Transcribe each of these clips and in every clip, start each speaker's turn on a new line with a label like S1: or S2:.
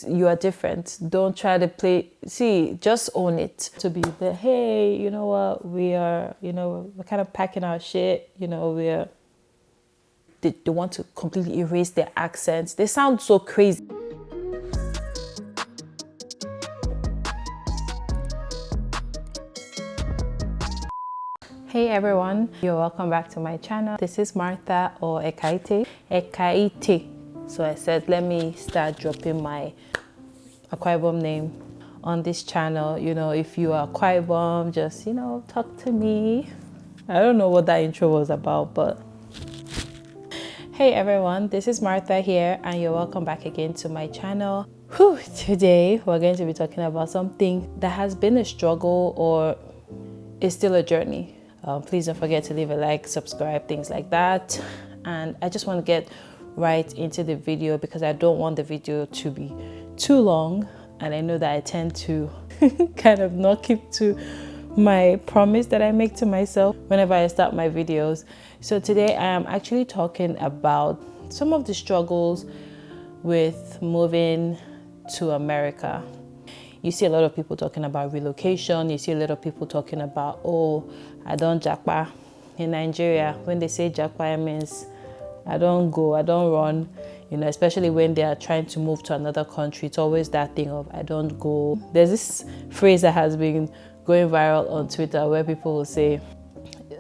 S1: You are different. Don't try to play. See, just own it. To be the, hey, you know what? We are, we're kind of packing our shit. They want to completely erase their accents. They sound so crazy. Hey everyone, you're welcome back to my channel. This is Martha or Ekaete. Ekaete. So I said, let me start dropping my Akwa Ibom name on this channel. If you are Akwa Ibom, just, talk to me. I don't know what that intro was about, but hey everyone, this is Martha here and you're welcome back again to my channel. Today we're going to be talking about something that has been a struggle or is still a journey. Please don't forget to leave a like, subscribe, things like that. And I just want to get right into the video because I don't want the video to be too long. And I know that I tend to kind of not keep to my promise that I make to myself whenever I start my videos. So today I am actually talking about some of the struggles with moving to America. You see a lot of people talking about relocation. You see a lot of people talking about, oh, I don't japa. In Nigeria, when they say japa, it means I don't go, I don't run. Especially when they are trying to move to another country, it's always that thing of I don't go. There's this phrase that has been going viral on Twitter where people will say,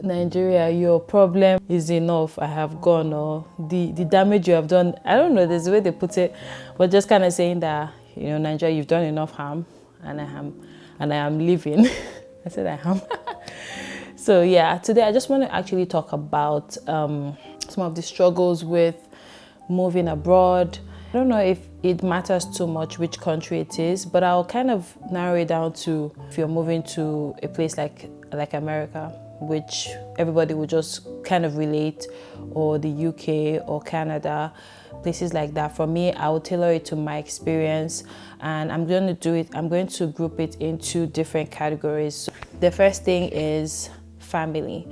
S1: Nigeria, your problem is enough, I have gone, or the damage you have done. I don't know, there's a way they put it, but just kind of saying that, Nigeria, you've done enough harm, and I am leaving. I said I am. So yeah, today I just want to actually talk about some of the struggles with moving abroad. I don't know if it matters too much which country it is, but I'll kind of narrow it down to if you're moving to a place like America, which everybody will just kind of relate, or the UK or Canada, places like that. For me, I will tailor it to my experience, and I'm going to group it into different categories. So the first thing is family.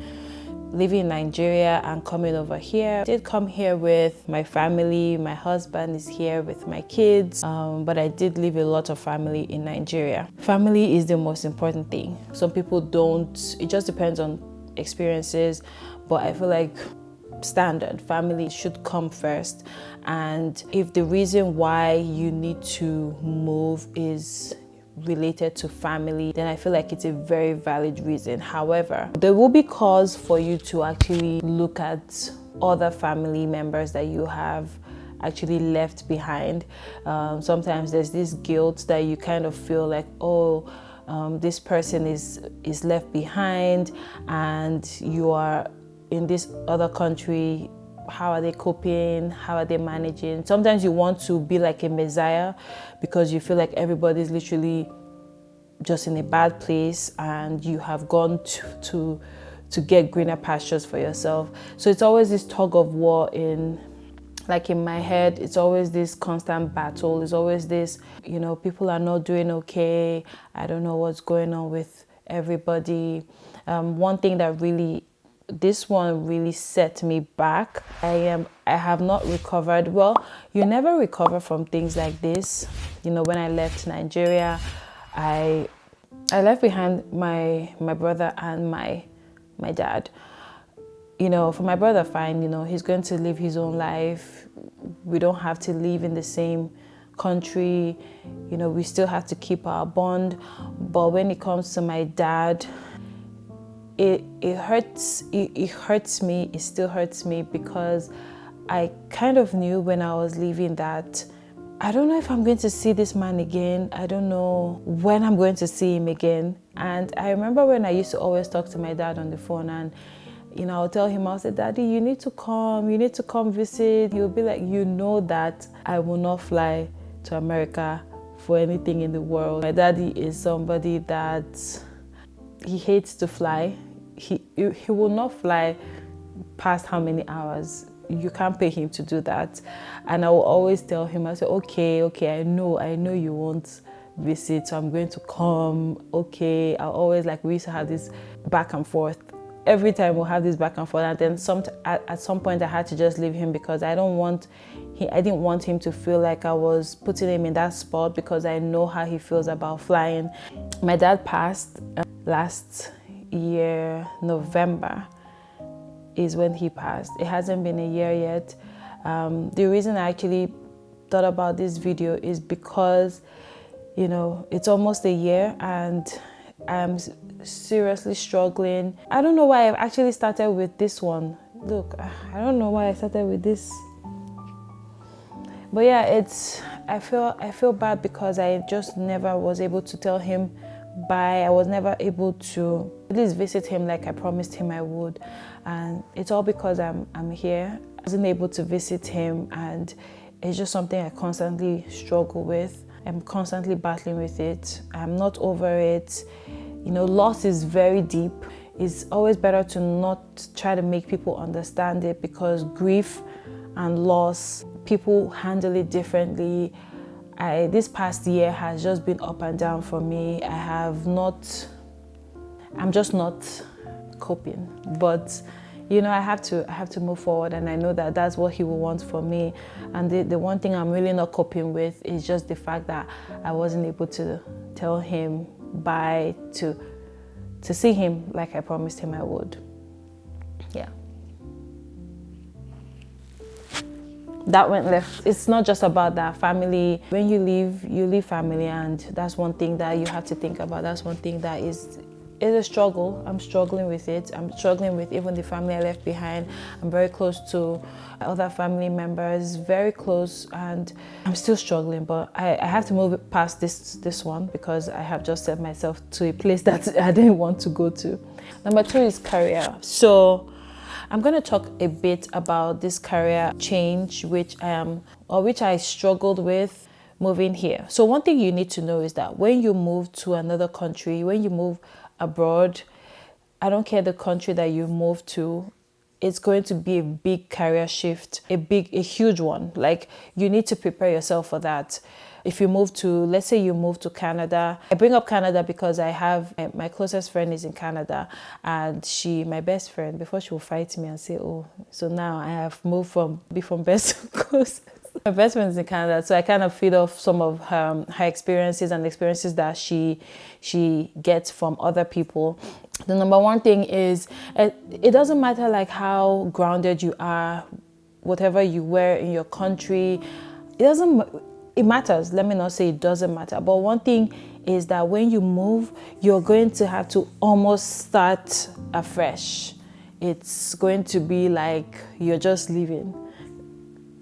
S1: Living in Nigeria and coming over here. I did come here with my family. My husband is here with my kids, but I did leave a lot of family in Nigeria. Family is the most important thing. Some people don't. It just depends on experiences, but I feel like standard family should come first. And if the reason why you need to move is related to family, then I feel like it's a very valid reason. However, there will be cause for you to actually look at other family members that you have actually left behind. Sometimes there's this guilt that you kind of feel like, oh, this person is left behind and you are in this other country. How are they coping? How are they managing? Sometimes you want to be like a messiah because you feel like everybody's literally just in a bad place and you have gone to get greener pastures for yourself. So it's always this tug of war in my head. It's always this constant battle. It's always this, people are not doing okay. I don't know what's going on with everybody. One thing that this one really set me back. I have not recovered. Well, you never recover from things like this. When I left Nigeria, I left behind my brother and my dad. For my brother, fine, he's going to live his own life. We don't have to live in the same country. We still have to keep our bond. But when it comes to my dad, it hurts. It hurts me. It still hurts me because I kind of knew when I was leaving that I don't know if I'm going to see this man again. I don't know when I'm going to see him again. And I remember when I used to always talk to my dad on the phone and I'll tell him, I'll say, Daddy, you need to come visit. He'll be like, that I will not fly to America for anything in the world. My daddy is somebody that he hates to fly. He will not fly past how many hours. You can't pay him to do that. And I will always tell him, I say, okay, I know you won't visit, so I'm going to come. Okay, I always we used to have this back and forth every time we'll have this back and forth, and then at some point I had to just leave him because I didn't want him to feel like I was putting him in that spot, because I know how he feels about flying. My dad passed last year, November is when he passed. It hasn't been a year yet. The reason I actually thought about this video is because, you know, it's almost a year and I'm seriously struggling. I don't know why I actually started with this one. Look, I don't know why I started with this. But yeah, I feel bad because I just never was able to tell him bye. I was never able to at least visit him like I promised him I would. And it's all because I'm here. I wasn't able to visit him, and it's just something I constantly struggle with. I'm constantly battling with it. I'm not over it. You know, loss is very deep. It's always better to not try to make people understand it, because grief and loss, people handle it differently. This past year has just been up and down for me. I'm just not coping. But you know, I have to move forward, and I know that that's what he will want for me. And the one thing I'm really not coping with is just the fact that I wasn't able to tell him bye, to see him like I promised him I would. Yeah. That went left. It's not just about that. Family, when you leave family, and that's one thing that you have to think about. That's one thing that is a struggle. I'm struggling with it. I'm struggling with even the family I left behind. I'm very close to other family members, very close, and I'm still struggling, but I have to move past this one, because I have just set myself to a place that I didn't want to go to. Number 2 is career. So I'm going to talk a bit about this career change, which I struggled with moving here. So one thing you need to know is that when you move to another country, when you move abroad, I don't care the country that you move to, it's going to be a big career shift, a huge one. Like, you need to prepare yourself for that. If you move to, let's say you move to Canada. I bring up Canada because I have, my closest friend is in Canada, and my best friend, before she will fight me and say, oh, so now I have moved from best to close. My best friend is in Canada, so I kind of feed off some of her experiences and experiences that she gets from other people. The number one thing is, it doesn't matter like how grounded you are, whatever you wear in your country, it matters. Let me not say it doesn't matter. But one thing is that when you move, you're going to have to almost start afresh. It's going to be like you're just leaving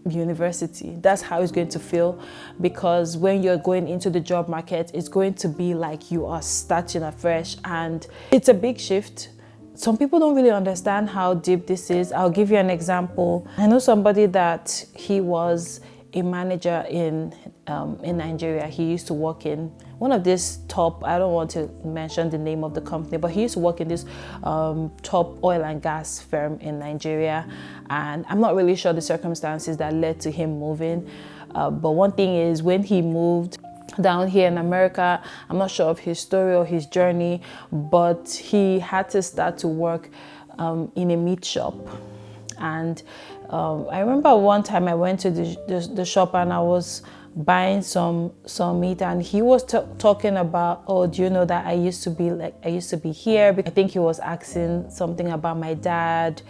S1: university. That's how it's going to feel, because when you're going into the job market, it's going to be like you are starting afresh, and it's a big shift. Some people don't really understand how deep this is. I'll give you an example. I know somebody that he was a manager in Nigeria. He used to work in one of these top, I don't want to mention the name of the company, but he used to work in this top oil and gas firm in Nigeria. And I'm not really sure the circumstances that led to him moving. But one thing is, when he moved down here in America, I'm not sure of his story or his journey, but he had to start to work in a meat shop. And I remember one time I went to the shop, and I was buying some meat, and he was talking about, oh, do you know that I used to be here? I think he was asking something about my dad,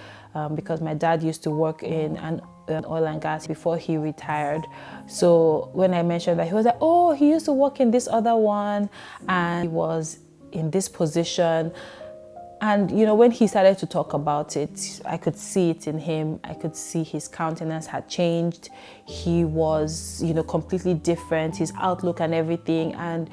S1: because my dad used to work in an oil and gas before he retired. So when I mentioned that, he was like, oh, he used to work in this other one, and he was in this position. And, you know, when he started to talk about it, I could see it in him. I could see his countenance had changed. He was, you know, completely different, his outlook and everything. And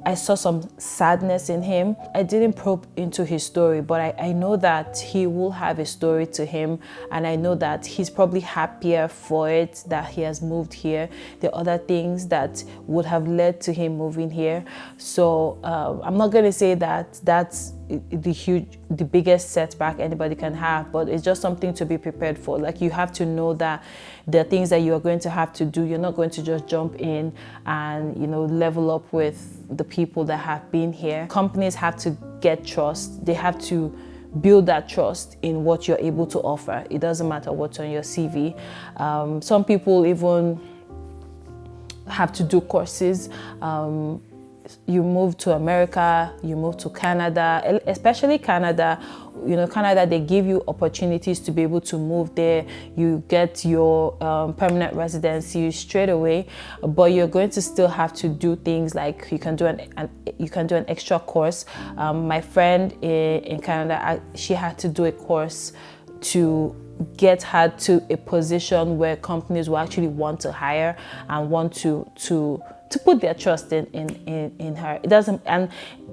S1: I saw some sadness in him. I didn't probe into his story, but I know that he will have a story to him. And I know that he's probably happier for it that he has moved here. There are other things that would have led to him moving here. So I'm not going to say that that's the biggest setback anybody can have, but it's just something to be prepared for. Like, you have to know that there are things that you are going to have to do. You're not going to just jump in and, you know, level up with the people that have been here. Companies have to get trust. They have to build that trust in what you're able to offer. It doesn't matter what's on your CV. Some people even have to do courses. You move to America, you move to Canada, especially Canada. Canada, they give you opportunities to be able to move there. You get your permanent residency straight away, but you're going to still have to do things like you can do an extra course. My friend in Canada, she had to do a course to get her to a position where companies will actually want to hire and want to put their trust in her. It doesn't, and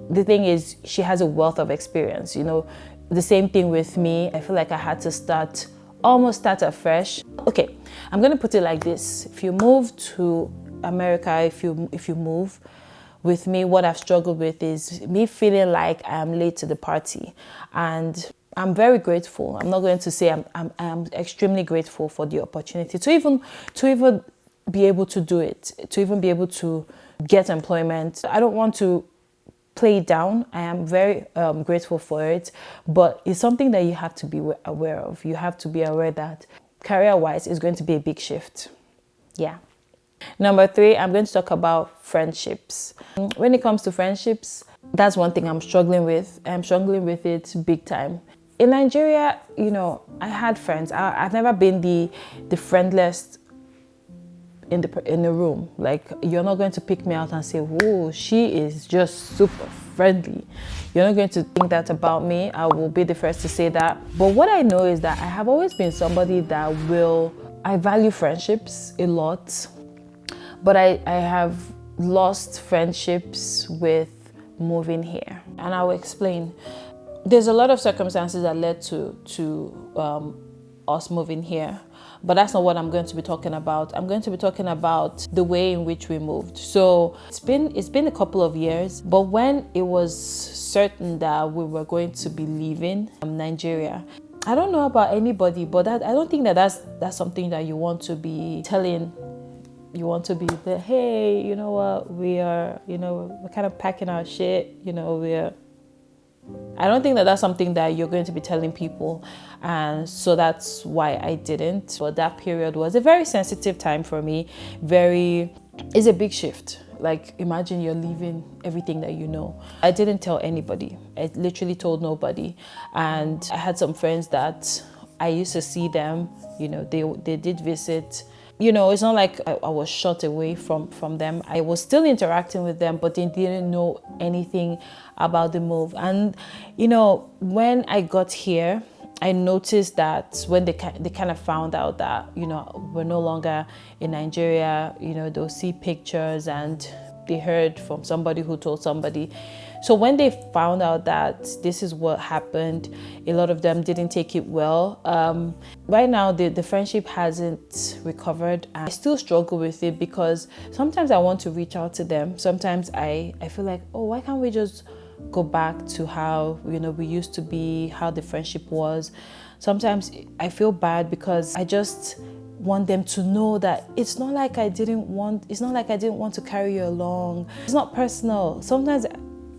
S1: the thing is, she has a wealth of experience. The same thing with me. I feel like I had to almost start afresh. Okay, I'm gonna put it like this: if you move to America, if you move with me, what I've struggled with is me feeling like I'm late to the party, and I'm very grateful. I'm not going to say I'm extremely grateful for the opportunity to even be able to do it, to even be able to get employment. I don't want to play it down. I am very grateful for it, but it's something that you have to be aware of. You have to be aware that career-wise is going to be a big shift. Yeah. Number 3, I'm going to talk about friendships. When it comes to friendships, that's one thing I'm struggling with. I'm struggling with it big time. In Nigeria, I had friends. I've never been the friendliest in the room. Like, you're not going to pick me out and say, "Whoa, she is just super friendly." You're not going to think that about me. I will be the first to say that. But what I know is that I have always been somebody that I value friendships a lot, but I have lost friendships with moving here, and I will explain. There's a lot of circumstances that led to us moving here, but that's not what I'm going to be talking about. I'm going to be talking about the way in which we moved. So it's been a couple of years, but when it was certain that we were going to be leaving Nigeria, I don't know about anybody, but I don't think that's something that you want to be telling. You want to be the, hey, you know what, we're kind of packing our shit, I don't think that that's something that you're going to be telling people. And so that's why I didn't. But that period was a very sensitive time for me. It's a big shift. Like, imagine you're leaving everything that you know. I didn't tell anybody. I literally told nobody. And I had some friends that I used to see them, they did visit. It's not like I was shut away from them. I was still interacting with them, but they didn't know anything about the move. And, when I got here, I noticed that when they kind of found out that, we're no longer in Nigeria, they'll see pictures and they heard from somebody who told somebody. So when they found out that this is what happened, a lot of them didn't take it well. Right now, the friendship hasn't recovered. I still struggle with it because sometimes I want to reach out to them. Sometimes I feel like, oh, why can't we just go back to how, we used to be, how the friendship was. Sometimes I feel bad because I just want them to know that it's not like I didn't want to carry you along. It's not personal. Sometimes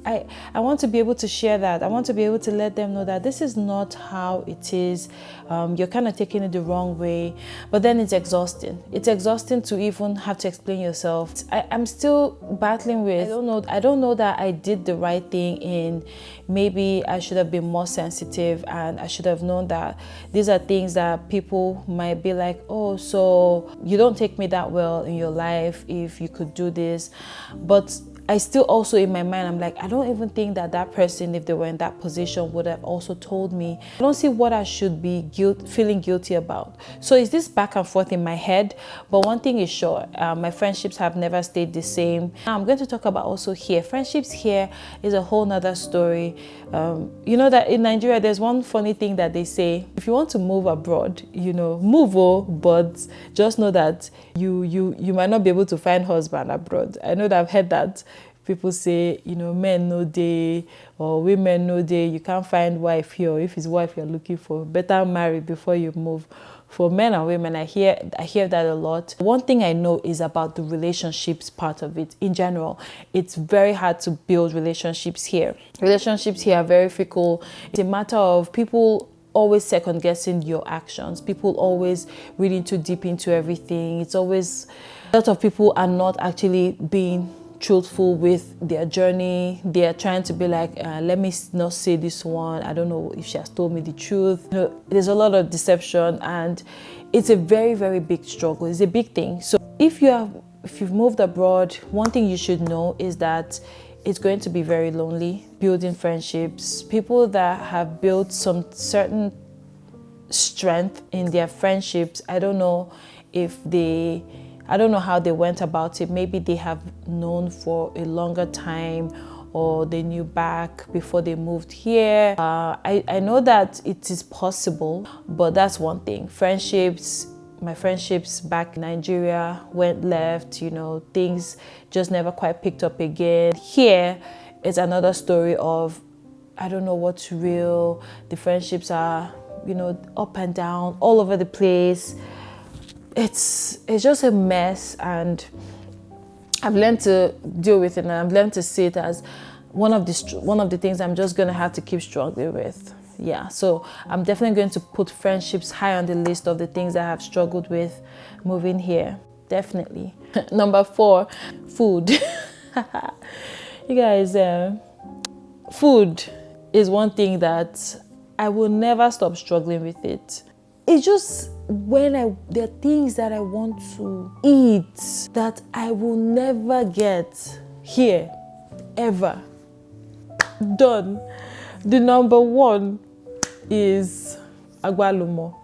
S1: I want to be able to share that. I want to be able to let them know that this is not how it is. You're kind of taking it the wrong way. But then it's exhausting. It's exhausting to even have to explain yourself. I'm still battling with, I don't know that I did the right thing in maybe I should have been more sensitive, and I should have known that these are things that people might be like, oh, so you don't take me that well in your life if you could do this. But I still also, in my mind, I'm like, I don't even think that person, if they were in that position, would have also told me. I don't see what I should be feeling guilty about. So it's this back and forth in my head. But one thing is sure, my friendships have never stayed the same. Now I'm going to talk about also here. Friendships here is a whole nother story. That in Nigeria, there's one funny thing that they say. If you want to move abroad, move, but just know that you might not be able to find husband abroad. I know that I've heard that. People say, men no day or women no day. You can't find wife here. If it's wife you're looking for, better marry before you move for men and women. I hear that a lot. One thing I know is about the relationships part of it. In general, it's very hard to build relationships here. Relationships here are very fickle. It's a matter of people always second guessing your actions. People always reading too deep into everything. It's always, a lot of people are not actually being truthful with their journey. They are trying to be like, let me not say this one. I don't know if she has told me the truth. You know, there's a lot of deception, and it's a very, very big struggle. It's a big thing. So if you've moved abroad, one thing you should know is that it's going to be very lonely. Building friendships, people that have built some certain strength in their friendships. I don't know how they went about it. Maybe they have known for a longer time, or they knew back before they moved here. I know that it is possible, but that's one thing. My friendships back in Nigeria went left, you know, things just never quite picked up again. Here, it's another story of, I don't know what's real. The friendships are, you know, up and down, all over the place. It's just a mess, and I've learned to deal with it, and I've learned to see it as one of the things I'm just gonna have to keep struggling with. Yeah, so I'm definitely going to put friendships high on the list of the things I have struggled with moving here. Definitely. Number 4, food. You guys, food is one thing that I will never stop struggling with it. It's just there are things that I want to eat that I will never get here, ever. Done. The number 1 is agbalumo,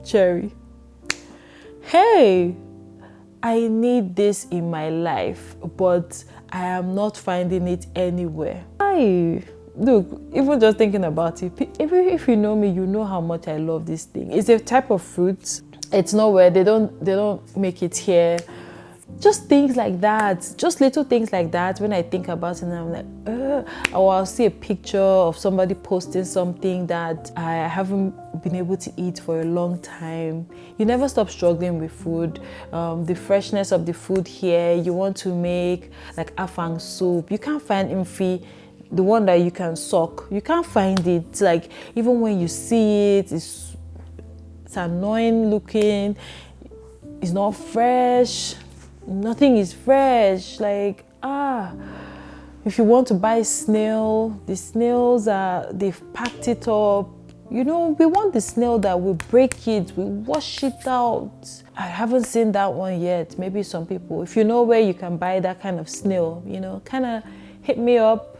S1: cherry. Hey, I need this in my life, but I am not finding it anywhere. Look, even just thinking about it, if you know me, you know how much I love this thing. It's a type of fruit. It's nowhere. They don't make it here. Just things like that, just little things like that. When I think about it, I'm like, or I'll see a picture of somebody posting something that I haven't been able to eat for a long time. You never stop struggling with food. The freshness of the food here. You want to make like afang soup. You can't find imfi, the one that you can soak. You can't find it. Like, even when you see it, it's annoying looking. It's not fresh. Nothing is fresh. Like, if you want to buy snail, the snails they've packed it up. You know, we want the snail that will break it, we wash it out. I haven't seen that one yet. Maybe some people, if you know where you can buy that kind of snail, you know, kind of hit me up.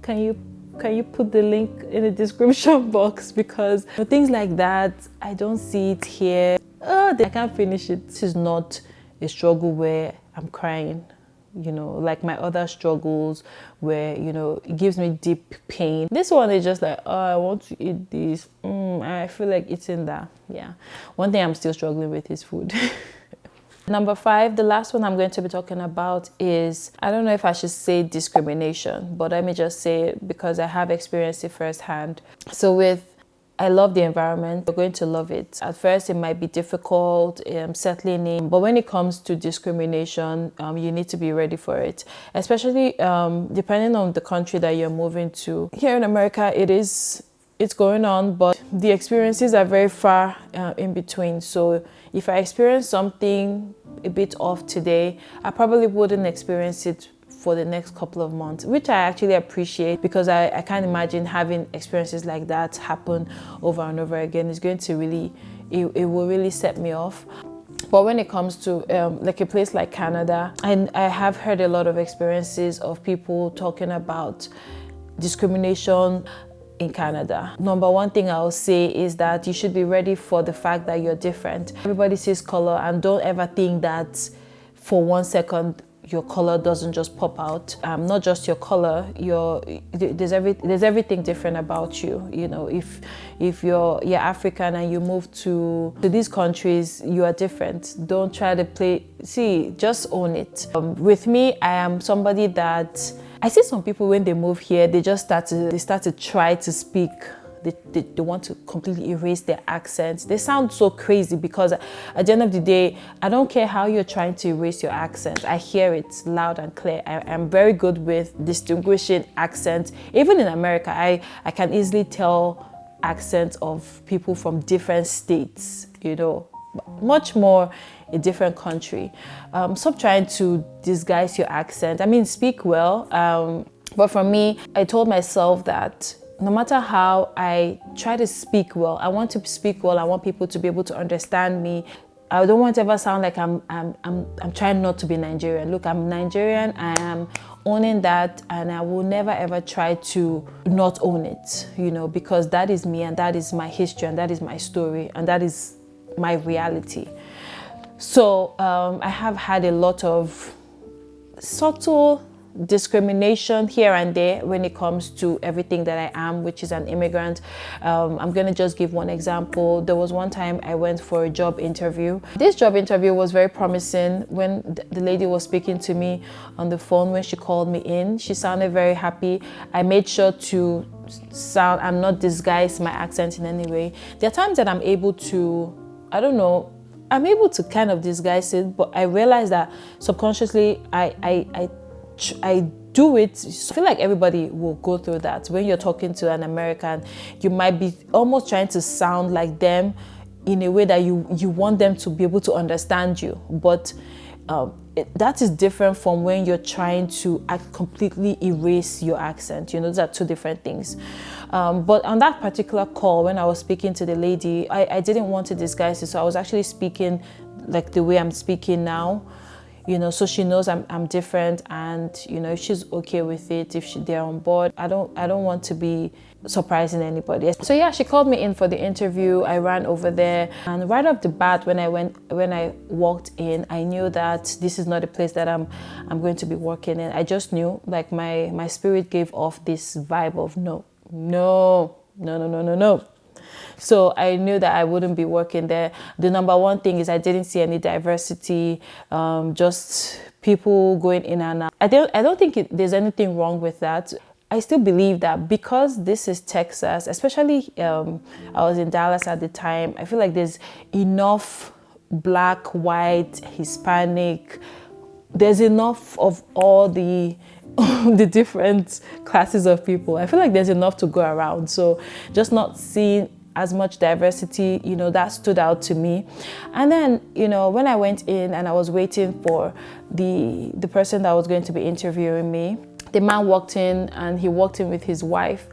S1: Can you put the link in the description box? Because things like that, I don't see it here. I can't finish it. This is not a struggle where I'm crying, you know, like my other struggles where, you know, it gives me deep pain. This one is just like, I want to eat this. I feel like eating that. Yeah. One thing I'm still struggling with is food. Number 5, the last one I'm going to be talking about is, I don't know if I should say discrimination, but let me just say it because I have experienced it firsthand. So I love the environment. You're going to love it. At first, it might be difficult settling in, but when it comes to discrimination, you need to be ready for it, especially depending on the country that you're moving to. Here in America, it's going on, but the experiences are very far in between. So if I experience something a bit off today, I probably wouldn't experience it for the next couple of months, which I actually appreciate, because I can't imagine having experiences like that happen over and over again. It's going to really, it will really set me off. But when it comes to like a place like Canada, I have heard a lot of experiences of people talking about discrimination in Canada. Number 1 thing I'll say is that you should be ready for the fact that you're different. Everybody sees color, and don't ever think that for 1 second your color doesn't just pop out. Not just your color, there's everything different about you. You know, if you're African and you move to these countries, you are different. Don't try to just own it. With me, I am somebody that I see some people when they move here, they start to try to speak they want to completely erase their accents. They sound so crazy because at the end of the day, I don't care how you're trying to erase your accent. I hear it loud and clear. I'm very good with distinguishing accents. Even in America, I can easily tell accents of people from different states, you know, much more a different country. Stop trying to disguise your accent. I mean, speak well. But for me, I told myself that no matter how I try to speak well, I want to speak well. I want people to be able to understand me. I don't want to ever sound like I'm trying not to be Nigerian. Look, I'm Nigerian. I am owning that, and I will never ever try to not own it, you know, because that is me, and that is my history, and that is my story, and that is my reality. So I have had a lot of subtle discrimination here and there when it comes to everything that I am, which is an immigrant. I'm gonna just give one example. There was one time I went for a job interview. This job interview was very promising. When the lady was speaking to me on the phone, when she called me in, she sounded very happy. I made sure to sound and not disguise my accent in any way. There are times that I'm able to, I don't know, I'm able to kind of disguise it, but I realize that subconsciously I do it. I feel like everybody will go through that. When you're talking to an American, you might be almost trying to sound like them in a way that you want them to be able to understand you. But that is different from when you're trying to completely erase your accent. You know, those are two different things. But on that particular call, when I was speaking to the lady, I didn't want to disguise it. So I was actually speaking like the way I'm speaking now. You know, so she knows I'm different, and you know, if she's okay with it, if they're on board, I don't want to be surprising anybody. So yeah, she called me in for the interview. I ran over there, and right off the bat, when I walked in, I knew that this is not a place that I'm going to be working in. I just knew, like my spirit gave off this vibe of no. So I knew that I wouldn't be working there. The number one thing is I didn't see any diversity, just people going in and out. I don't think there's anything wrong with that. I still believe that because this is Texas, especially I was in Dallas at the time, I feel like there's enough Black, white, Hispanic, there's enough of all the different classes of people. I feel like there's enough to go around. So just not seeing as much diversity, you know, that stood out to me. And then, you know, when I went in and I was waiting for the person that was going to be interviewing me, the man walked in, and he walked in with his wife,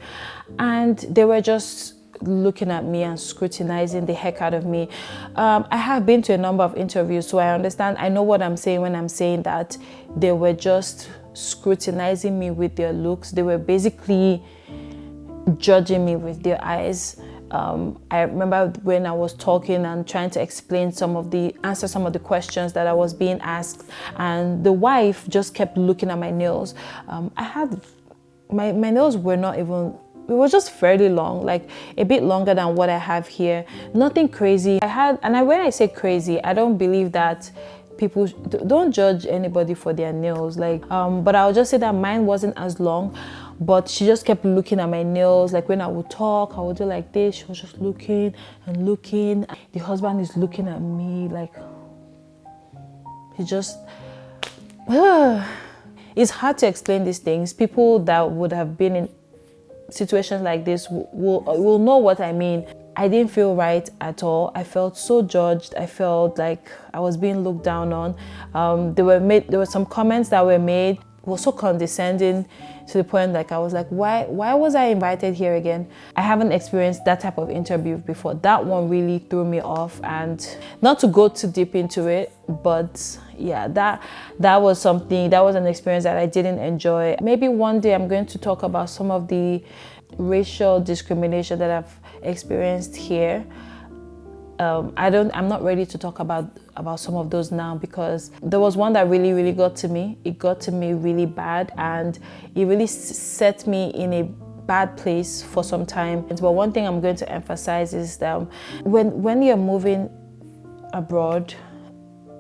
S1: and they were just looking at me and scrutinizing the heck out of me. I have been to a number of interviews, so I understand. I know what I'm saying when I'm saying that they were just scrutinizing me with their looks. They were basically judging me with their eyes. I remember when I was talking and trying to answer some of the questions that I was being asked, and the wife just kept looking at my nails. I had my nails were not even, it was just fairly long, like a bit longer than what I have here. Nothing crazy. When I say crazy, I don't believe that people don't judge anybody for their nails, like but I'll just say that mine wasn't as long. But she just kept looking at my nails. Like when I would talk, I would do like this. She was just looking and looking. The husband is looking at me like, he just, it's hard to explain these things. People that would have been in situations like this will know what I mean. I didn't feel right at all. I felt so judged. I felt like I was being looked down on. There were some comments that were made, were so condescending, to the point like I was like, why was I invited here again? I haven't experienced that type of interview before. That one really threw me off, and not to go too deep into it, but yeah, that was something, that was an experience that I didn't enjoy. Maybe one day I'm going to talk about some of the racial discrimination that I've experienced here. I'm not ready to talk about some of those now, because there was one that really got to me. It got to me really bad, and it really set me in a bad place for some time. But one thing I'm going to emphasize is that when you're moving abroad,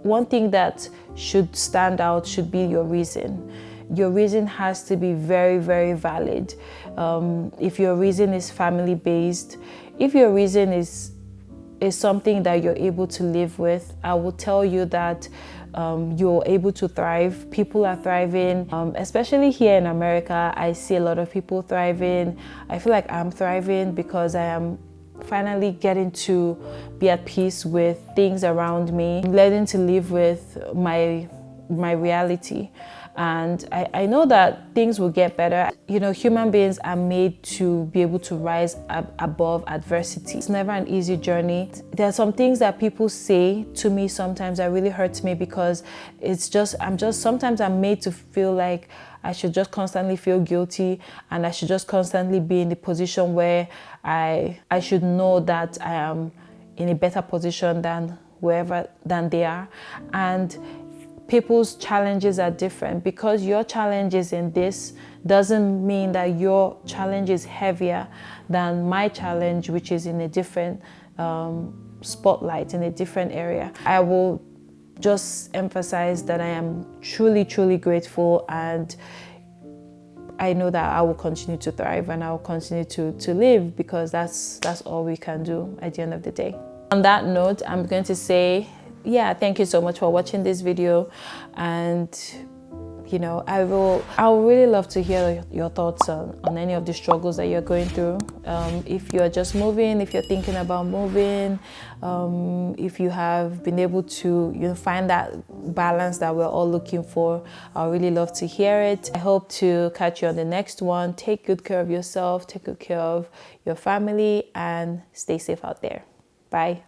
S1: one thing that should stand out should be your reason. your reason has to be very, very valid. If your reason is family based, if your reason is something that you're able to live with, I will tell you that you're able to thrive. People are thriving, especially here in America. I see a lot of people thriving. I feel like I'm thriving because I am finally getting to be at peace with things around me, learning to live with my reality. And I know that things will get better. You know, human beings are made to be able to rise above adversity. It's never an easy journey. There are some things that people say to me sometimes that really hurts me, because sometimes I'm made to feel like I should just constantly feel guilty, and I should just constantly be in the position where I should know that I am in a better position than they are. And people's challenges are different. Because your challenge is in this doesn't mean that your challenge is heavier than my challenge, which is in a different spotlight, in a different area. I will just emphasize that I am truly, truly grateful, and I know that I will continue to thrive and I will continue to live, because that's all we can do at the end of the day. On that note, I'm going to say, yeah, thank you so much for watching this video. And you know, I would really love to hear your thoughts on any of the struggles that you're going through. If you're just moving, if you're thinking about moving, if you have been able to find that balance that we're all looking for, I really love to hear it. I hope to catch you on the next one. Take good care of yourself, take good care of your family, and stay safe out there. Bye.